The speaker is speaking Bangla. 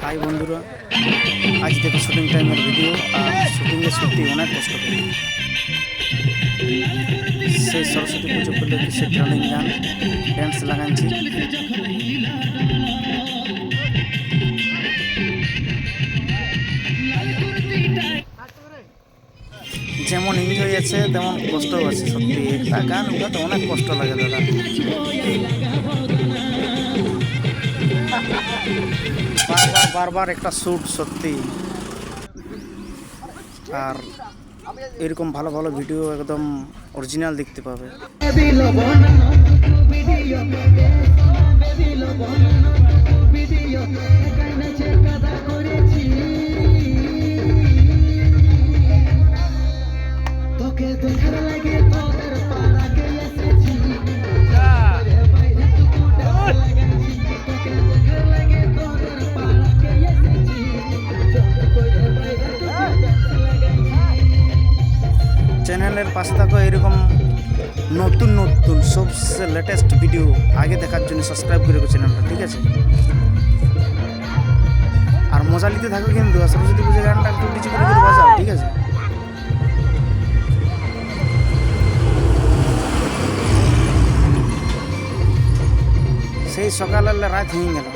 হাই বন্ধুরা, আজ দেখো শুটিং টাইমের ভিডিও। আর শুটিংয়ে সত্যি অনেক কষ্ট করি। সেই সরস্বতী পুজো করলে সে ট্রেনিং গান ড্যান্স লাগাচ্ছি। যেমন এনজয় আছে তেমন কষ্টও আছে। সত্যি একটা গান উঠাতে অনেক কষ্ট লাগে দাদা। বারবার একটা শ্যুট সত্যি। আর এরকম ভালো ভালো ভিডিও একদম অরিজিনাল দেখতে পাবে। চ্যানেলের পাশে থাকো এরকম নতুন নতুন সবচেয়ে লেটেস্ট ভিডিও আগে দেখার জন্য সাবস্ক্রাইব করে চ্যানেলটা, ঠিক আছে? আর মজা নিতে থাকো কিন্তু। সরস্বতী পুজোর গানটা একটু কিছু করে বাজাও, ঠিক আছে? সেই সকাল রাত হয়ে গেল।